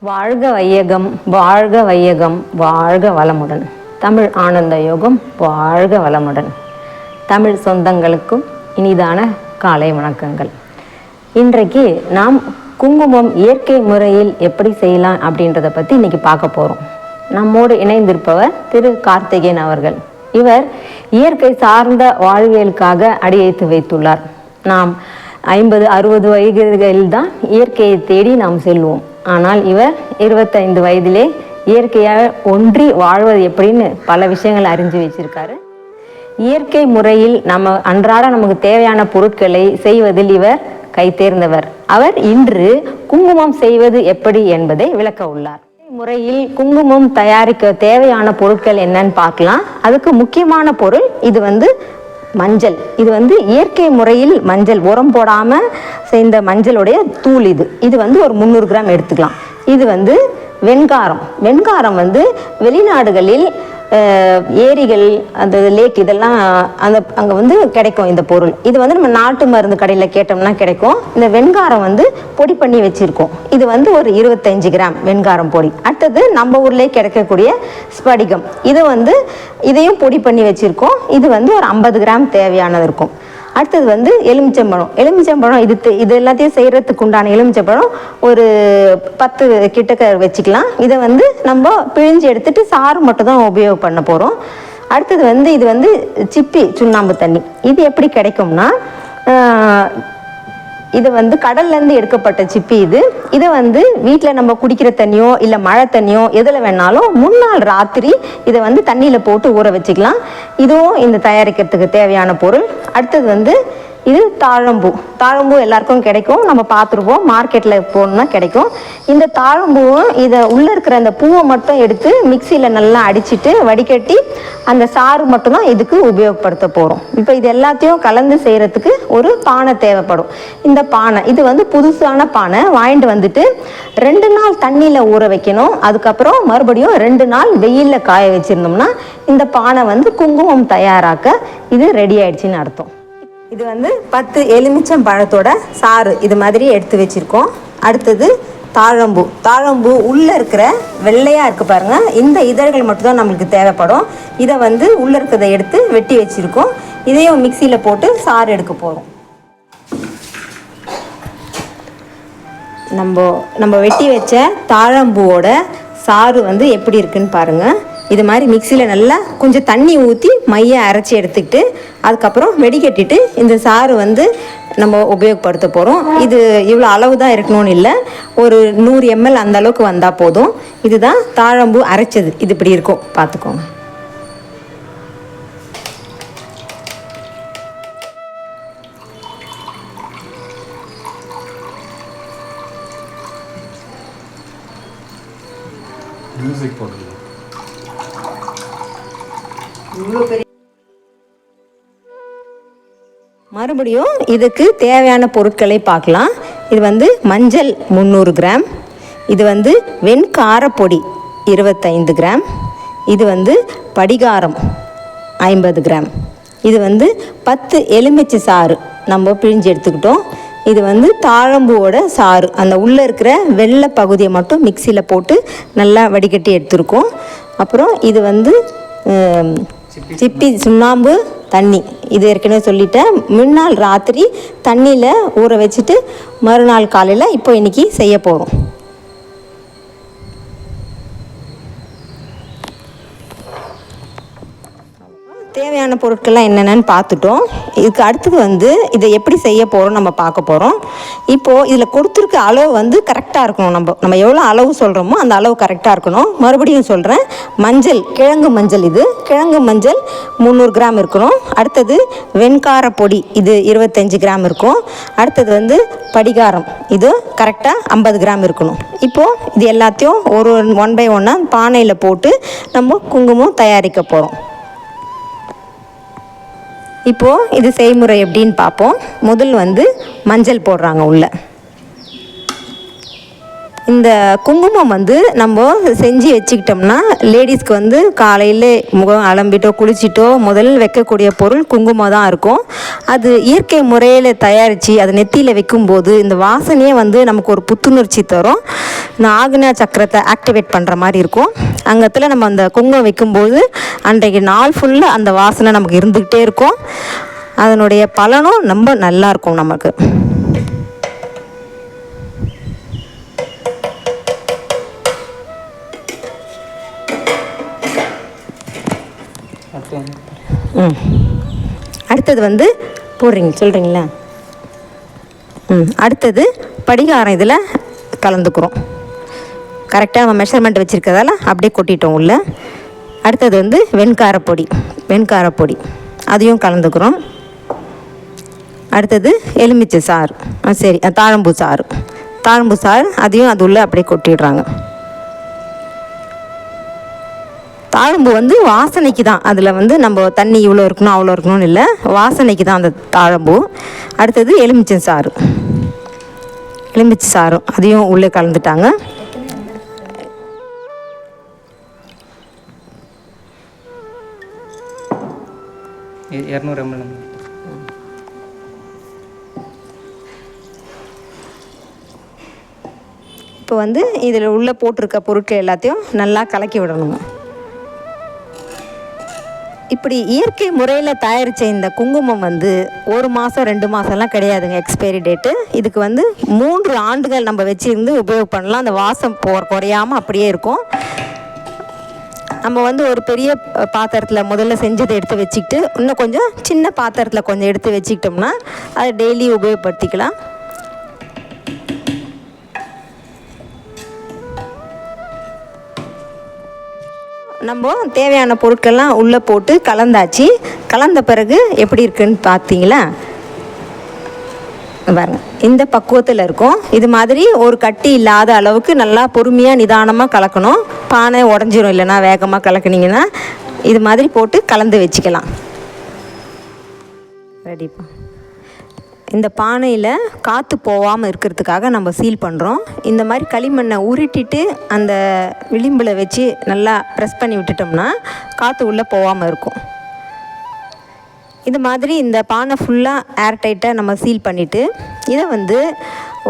வாழ்க வையகம், வாழ்க வையகம், வாழ்க வளமுடன். தமிழ் ஆனந்த யோகம் வாழ்க வளமுடன். தமிழ் சொந்தங்களுக்கும் இனிதான காலை வணக்கங்கள். இன்றைக்கு நாம் குங்குமம் இயற்கை முறையில் எப்படி செய்யலாம் அப்படின்றத பற்றி இன்னைக்கு பார்க்க போகிறோம். நம்மோடு இணைந்திருப்பவர் திரு கார்த்திகேயன் அவர்கள். இவர் இயற்கை சார்ந்த வாழ்வியலுக்காக அடியெடுத்து வைத்துள்ளார். நாம் 50-60 வயதுகளில் தான் இயற்கையை தேடி நாம் செல்வோம். ஆனால் இவர் 25 வயதிலே இயற்கையாக ஒன்றி வாழ்வது எப்படின்னு பல விஷயங்கள் அறிஞ்சு வச்சிருக்காரு. இயற்கை முறையில் நம்ம அன்றாட நமக்கு தேவையான பொருட்களை செய்வதில் இவர் கைதேர்ந்தவர். அவர் இன்று குங்குமம் செய்வது எப்படி என்பதை விளக்க உள்ளார். முறையில் குங்குமம் தயாரிக்க தேவையான பொருட்கள் என்னன்னு பார்க்கலாம். அதுக்கு முக்கியமான பொருள் இது மஞ்சள். இது இயற்கை முறையில் மஞ்சள் உரம் போடாமல் செய்த மஞ்சளுடைய தூள். இது ஒரு 300 கிராம் எடுத்துக்கலாம். இது வெண்காரம் வெளிநாடுகளில் ஏரிகள், அந்த லேக், இதெல்லாம் அங்கே கிடைக்கும் இந்த பொருள். இது நம்ம நாட்டு மருந்து கடையில் கேட்டோம்னா கிடைக்கும். இந்த வெண்காரம் பொடி பண்ணி வச்சுருக்கோம். இது ஒரு 25 கிராம் வெண்காரம் பொடி. அடுத்தது நம்ம ஊர்லேயே கிடைக்கக்கூடிய ஸ்படிகம். இதையும் பொடி பண்ணி வச்சுருக்கோம். இது ஒரு 50 கிராம் தேவையானது இருக்கும். அடுத்தது எலுமிச்சம்பழம் இது எல்லாத்தையும் செய்கிறதுக்கு உண்டான எலுமிச்சம்பழம் ஒரு 10 கிட்டக்க வச்சுக்கலாம். இதை நம்ம பிழிஞ்சு எடுத்துட்டு சாறு மட்டும் தான் உபயோகம் பண்ண போகிறோம். அடுத்தது இது சிப்பி சுண்ணாம்பு தண்ணி. இது எப்படி கிடைக்கும்னா, இது கடல்லேருந்து எடுக்கப்பட்ட சிப்பி. இதை வீட்டில் நம்ம குடிக்கிற தண்ணியோ இல்லை மழை தண்ணியோ எதில் வேணாலும் முன்னாள் ராத்திரி இதை தண்ணியில் போட்டு ஊற வச்சுக்கலாம். இதுவும் இந்த தயாரிக்கிறதுக்கு தேவையான பொருள். அடுத்தது இது தாழம்பூ எல்லாருக்கும் கிடைக்கும். நம்ம பார்த்துருப்போம், மார்க்கெட்டில் போகணுன்னா கிடைக்கும். இந்த தாழம்பூவும் இதை உள்ளே இருக்கிற அந்த பூவை மட்டும் எடுத்து மிக்சியில் நல்லா அடிச்சுட்டு வடிகட்டி அந்த சாறு மட்டும்தான் இதுக்கு உபயோகப்படுத்த போகிறோம். இப்போ இது எல்லாத்தையும் கலந்து செய்கிறதுக்கு ஒரு பானை தேவைப்படும். இந்த பானை இது புதுசான பானை வாங்கிட்டு 2 நாள் தண்ணியில் ஊற வைக்கணும். அதுக்கப்புறம் மறுபடியும் 2 நாள் வெயிலில் காய வச்சுருந்தோம்னா இந்த பானை குங்குமம் தயாராக்க இது ரெடி ஆயிடுச்சுன்னு அர்த்தம். இது 10 எலுமிச்சம் பழத்தோட சாறு இது மாதிரி எடுத்து வச்சுருக்கோம். அடுத்தது தாழம்பூ உள்ளே இருக்கிற வெள்ளையாக இருக்குது பாருங்கள், இந்த இதழ்கள் மட்டும்தான் நம்மளுக்கு தேவைப்படும். இதை உள்ளே இருக்கிறத எடுத்து வெட்டி வச்சுருக்கோம். இதையும் மிக்சியில் போட்டு சாறு எடுக்க போகிறோம். நம்ம வெட்டி வச்ச தாழம்பூவோட சாறு எப்படி இருக்குன்னு பாருங்கள். இது மாதிரி மிக்சியில் நல்லா கொஞ்சம் தண்ணி ஊற்றி மையை அரைச்சி எடுத்துக்கிட்டு அதுக்கப்புறம் வெடிகட்டிட்டு இந்த சாறு நம்ம உபயோகப்படுத்த போகிறோம். இது இவ்வளோ அளவு தான் இருக்கணும்னு இல்லை, ஒரு 100 ml அந்த அளவுக்கு வந்தால் போதும். இதுதான் தாழம்பூ அரைச்சது. இது இப்படி இருக்கும், பார்த்துக்கோங்க. மியூசிக் போடுறது மறுபடியும் இதுக்கு தேவையான பொருட்களை பார்க்கலாம். இது மஞ்சள் 300 கிராம். இது வெண்காரப்பொடி 25 கிராம். இது படிகாரம் 50 கிராம். இது 10 எலுமிச்சை சாறு நம்ம பிழிஞ்சு எடுத்துக்கிட்டோம். இது தாழம்பூவோட சாறு, அந்த உள்ளே இருக்கிற வெள்ளை பகுதியை மட்டும் மிக்சியில் போட்டு நல்லா வடிகட்டி எடுத்துருக்கோம். அப்புறம் இது சிப்பி சுண்ணாம்பு தண்ணி. இது ஏற்கனவே சொல்லிட்டேன். முன்னாள் ராத்திரி தண்ணியில் ஊற வச்சுட்டு மறுநாள் காலையில் இப்போ இன்றைக்கி செய்ய போகிறோம். தேவையான பொருட்கள்லாம் என்னென்னு பார்த்துட்டோம். இதுக்கு அடுத்தது இதை எப்படி செய்ய போகிறோம் நம்ம பார்க்க போகிறோம். இப்போது இதில் கொடுத்துருக்க அளவு கரெக்டாக இருக்கணும். நம்ம எவ்வளோ அளவு சொல்கிறோமோ அந்த அளவு கரெக்டாக இருக்கணும். மறுபடியும் சொல்கிறேன், கிழங்கு மஞ்சள். இது கிழங்கு மஞ்சள் 300 கிராம் இருக்கணும். அடுத்தது வெண்கார பொடி, இது 25 கிராம் இருக்கும். அடுத்தது படிகாரம், இது கரெக்டாக 50 கிராம் இருக்கணும். இப்போது இது எல்லாத்தையும் ஒரு 1 by 1 பானையில் போட்டு நம்ம குங்குமம் தயாரிக்க போகிறோம். இப்போது இது செய்முறை எப்படின்னு பார்ப்போம். முதல் மஞ்சள் போடுறாங்க உள்ள. இந்த குங்குமம் வந்து நம்ம செஞ்சு வச்சுக்கிட்டோம்னா லேடிஸ்க்கு வந்து காலையில் முகம் அலம்பிட்டோ குளிச்சிட்டோ முதல் வைக்கக்கூடிய பொருள் குங்குமம் தான் இருக்கும். அது இயற்கை முறையில் தயாரித்து அது நெத்தியில் வைக்கும்போது இந்த வாசனையே வந்து நமக்கு ஒரு புத்துணர்ச்சி தரும். இந்த ஆக்னா சக்கரத்தை ஆக்டிவேட் பண்ணுற மாதிரி இருக்கும். அங்கத்தில் நம்ம அந்த குங்குமம் வைக்கும்போது அன்றைக்கு நாள் ஃபுல்லாக அந்த வாசனை நமக்கு இருந்துக்கிட்டே இருக்கும். அதனுடைய பலனும் ரொம்ப நல்லாயிருக்கும் நமக்கு. அடுத்தது வந்து போடுறீங்க சொல்கிறீங்களா? அடுத்தது படிகாரம் இதில் கலந்துக்கிறோம். கரெக்டாக நம்ம மெஷர்மெண்ட் வச்சுருக்கிறதால அப்படியே கொட்டிட்டோம் உள்ள. அடுத்தது வந்து வெண்காரப்பொடி அதையும் கலந்துக்கிறோம். அடுத்தது எலுமிச்சை சாறு, தாழம்பூ சாறு அதையும் அது உள்ள அப்படியே கொட்டிடுறாங்க. தாழம்பூ வந்து வாசனைக்கு தான், அதில் வந்து நம்ம தண்ணி இவ்வளோ இருக்கணும் அவ்வளோ இருக்கணும்னு இல்லை, வாசனைக்கு தான் அந்த தாழம்பூ. அடுத்தது எலுமிச்சை சாறும் அதையும் உள்ளே கலந்துட்டாங்க. இப்போ வந்து இதில் உள்ளே போட்டிருக்க பொருட்கள் எல்லாத்தையும் நல்லா கலக்கி விடணுங்க. இப்படி இயற்கை முறையில் தயாரித்த இந்த குங்குமம் வந்து 1 மாதம் 2 மாதம்லாம் கிடையாதுங்க எக்ஸ்பைரி டேட்டு. இதுக்கு வந்து 3 ஆண்டுகள் நம்ம வச்சுருந்து உபயோகம் பண்ணலாம். அந்த வாசம் குறையாமல் அப்படியே இருக்கும். நம்ம வந்து ஒரு பெரிய பாத்திரத்தில் முதல்ல செஞ்சதை எடுத்து வச்சுக்கிட்டு இன்னும் கொஞ்சம் சின்ன பாத்திரத்தில் கொஞ்சம் எடுத்து வச்சுக்கிட்டோம்னா அதை டெய்லி உபயோகப்படுத்திக்கலாம். நம்ம தேவையான பொருட்கள்லாம் உள்ளே போட்டு கலந்தாச்சு. கலந்த பிறகு எப்படி இருக்குன்னு பார்த்தீங்களா? பாருங்க, இந்த பக்குவத்தில் இருக்கும். இது மாதிரி ஒரு கட்டி இல்லாத அளவுக்கு நல்லா பொறுமையாக நிதானமாக கலக்கணும். பானை உடஞ்சிரும் இல்லைன்னா வேகமாக கலக்குனீங்கன்னா. இது மாதிரி போட்டு கலந்து வச்சுக்கலாம். ரெடிப்பா. இந்த பானையில் காற்று போகாமல் இருக்கிறதுக்காக நம்ம சீல் பண்ணுறோம். இந்த மாதிரி களிமண்ணை உருட்டிட்டு அந்த விளிம்பில் வச்சு நல்லா ப்ரெஸ் பண்ணி விட்டுட்டோம்னா காற்று உள்ளே போகாமல் இருக்கும். இது மாதிரி இந்த பானை ஃபுல்லாக ஏர்டைட்டாக நம்ம சீல் பண்ணிவிட்டு இதை வந்து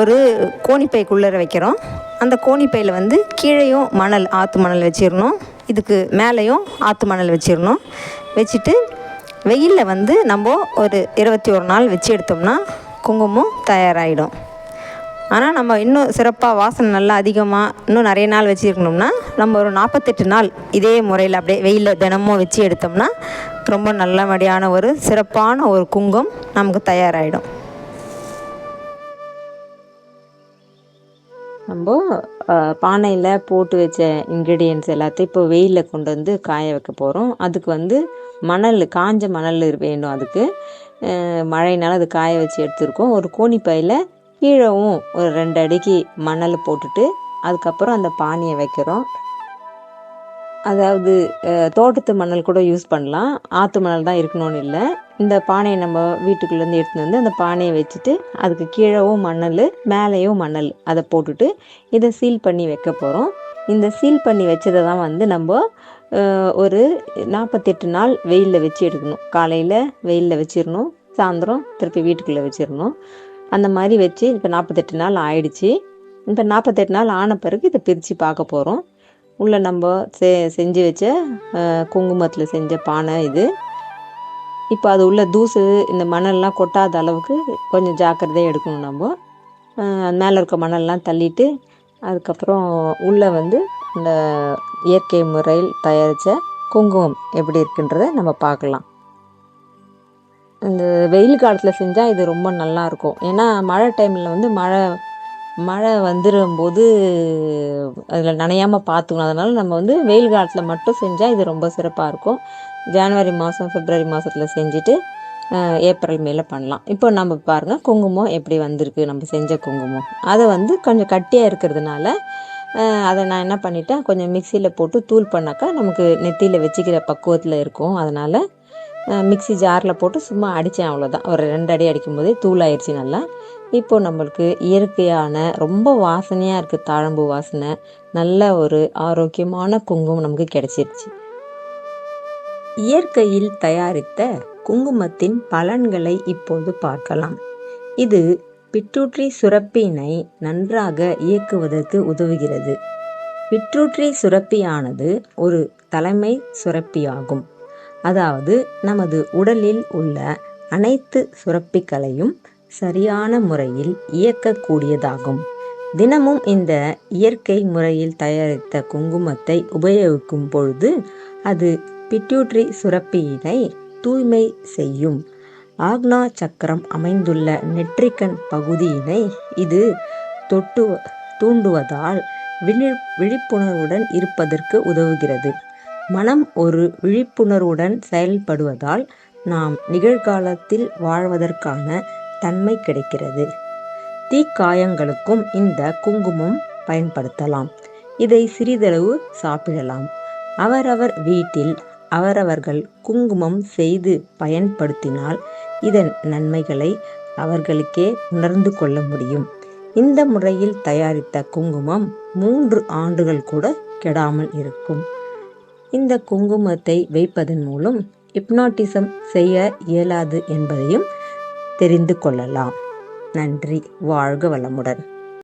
ஒரு கோணிப்பைக்குள்ளே வைக்கிறோம். அந்த கோணிப்பையில் வந்து கீழேயும் ஆற்று மணல் வச்சிடணும். இதுக்கு மேலேயும் ஆற்று மணல் வச்சிடணும். வச்சுட்டு வெயிலில் வந்து நம்ம ஒரு 21 நாள் வச்சு எடுத்தோம்னா குங்குமம் தயாராகிடும். ஆனால் நம்ம இன்னும் சிறப்பாக வாசனை நல்லா அதிகமாக இன்னும் நிறைய நாள் வச்சுருக்கணும்னா நம்ம ஒரு 48 நாள் இதே முறையில் அப்படியே வெயிலில் தினமும் வச்சு எடுத்தோம்னா ரொம்ப நல்லபடியான ஒரு சிறப்பான ஒரு குங்குமம் நமக்கு தயாராகிடும். நம்ம பானையில் போட்டு வச்ச இன்க்ரீடியன்ட்ஸ் எல்லாத்தையும் இப்போ வெயிலில் கொண்டு வந்து காய வைக்க போகிறோம். அதுக்கு வந்து காஞ்ச மணல் வேண்டும். அதுக்கு மழையினால் அது காய வச்சு எடுத்துருக்கோம். ஒரு கோணிப்பையில் கீழவும் ஒரு 2 அடிக்கு மணல் போட்டுட்டு அதுக்கப்புறம் அந்த பானையை வைக்கிறோம். அதாவது தோட்டத்து மணல் கூட யூஸ் பண்ணலாம், ஆற்று மணல் தான் இருக்கணும்னு இல்லை. இந்த பானையை நம்ம வீட்டுக்குள்ளேருந்து எடுத்துகிட்டு வந்து அந்த பானையை வச்சுட்டு அதுக்கு கீழவும் மணல் மேலேயும் மணல் அதை போட்டுட்டு இதை சீல் பண்ணி வைக்க போகிறோம். இந்த சீல் பண்ணி வச்சதை தான் வந்து நம்ம ஒரு 48 நாள் வெயிலில் வச்சு எடுக்கணும். காலையில் வெயிலில் வச்சிடணும், சாயந்தரம் திருப்பி வீட்டுக்குள்ளே வச்சிடணும். அந்த மாதிரி வச்சு இப்போ 48 நாள் ஆயிடுச்சு. இப்போ 48 நாள் ஆன பிறகு இதை பிரித்து பார்க்க போகிறோம். உள்ளே நம்ம செஞ்சு வச்ச குங்குமத்தில் செஞ்ச பானை இது. இப்போ அது உள்ள தூசு இந்த மணல்லாம் கொட்டாத அளவுக்கு கொஞ்சம் ஜாக்கிரதையாக எடுக்கணும். நம்ம மேலே இருக்க மணல்லாம் தள்ளிட்டு அதுக்கப்புறம் உள்ளே வந்து இந்த இயற்கை முறையில் தயாரித்த குங்குமம் எப்படி இருக்குன்றதை நம்ம பார்க்கலாம். இந்த வெயில் காலத்தில் செஞ்சால் இது ரொம்ப நல்லாயிருக்கும். ஏன்னா மழை டைமில் வந்து மழை வந்துடும்போது அதில் நனையாமல் பார்த்துக்கணும். அதனால் நம்ம வந்து வெயில் காலத்தில் மட்டும் செஞ்சால் இது ரொம்ப சிறப்பாக இருக்கும். ஜனவரி மாதம் பிப்ரவரி மாதத்தில் செஞ்சுட்டு ஏப்ரல் மேலே பண்ணலாம். இப்போ நம்ம பாருங்கள் குங்குமம் எப்படி வந்திருக்கு. நம்ம செஞ்ச குங்குமம் அதை வந்து கொஞ்சம் கட்டியாக இருக்கிறதுனால அதை நான் என்ன பண்ணிட்டேன், கொஞ்சம் மிக்சியில் போட்டு தூள் பண்ணாக்கா நமக்கு நெத்தியில் வச்சுக்கிற பக்குவத்தில் இருக்கும். அதனால் மிக்ஸி ஜாரில் போட்டு சும்மா அடித்தேன், அவ்வளோதான். ஒரு 2 அடி அடிக்கும்போதே தூளாயிடுச்சு நல்லா. இப்போது நம்மளுக்கு இயற்கையான ரொம்ப வாசனையாக இருக்குது, தாழம்பூ வாசனை, நல்ல ஒரு ஆரோக்கியமான குங்குமம் நமக்கு கிடைச்சிருச்சு. இயற்கையில் தயாரித்த குங்குமத்தின் பலன்களை இப்போது பார்க்கலாம். இது பிட்ரூட்டரி சுரப்பியினை நன்றாக இயக்குவதற்கு உதவுகிறது. பிட்ரூட்டரி சுரப்பியானது ஒரு தலைமை சுரப்பியாகும். அதாவது நமது உடலில் உள்ள அனைத்து சுரப்பிகளையும் சரியான முறையில் இயக்கக்கூடியதாகும். தினமும் இந்த இயற்கை முறையில் தயாரித்த குங்குமத்தை உபயோகிக்கும் பொழுது அது பிட்யூட்டரி சுரப்பியினை தூய்மை செய்யும். ஆக்னா சக்கரம் அமைந்துள்ள நெற்றிக்கண் பகுதியினை இது தூண்டுவதால் விழிப்புணர்வுடன் இருப்பதற்கு உதவுகிறது. மனம் ஒரு விழிப்புணர்வுடன் செயல்படுவதால் நாம் நிகழ்காலத்தில் வாழ்வதற்கான தன்மை கிடைக்கிறது. தீக்காயங்களுக்கும் இந்த குங்குமம் பயன்படுத்தலாம். இதை சிறிதளவு சாப்பிடலாம். அவரவர் வீட்டில் அவரவர்கள் குங்குமம் செய்து பயன்படுத்தினால் இதன் நன்மைகளை அவர்களுக்கே உணர்ந்து கொள்ள முடியும். இந்த முறையில் தயாரித்த குங்குமம் 3 ஆண்டுகள் கூட கெடாமல் இருக்கும். இந்த குங்குமத்தை வைப்பதன் மூலம் ஹிப்னாட்டிசம் செய்ய இயலாது என்பதையும் தெரிந்து கொள்ளலாம். நன்றி. வாழ்க வளமுடன்.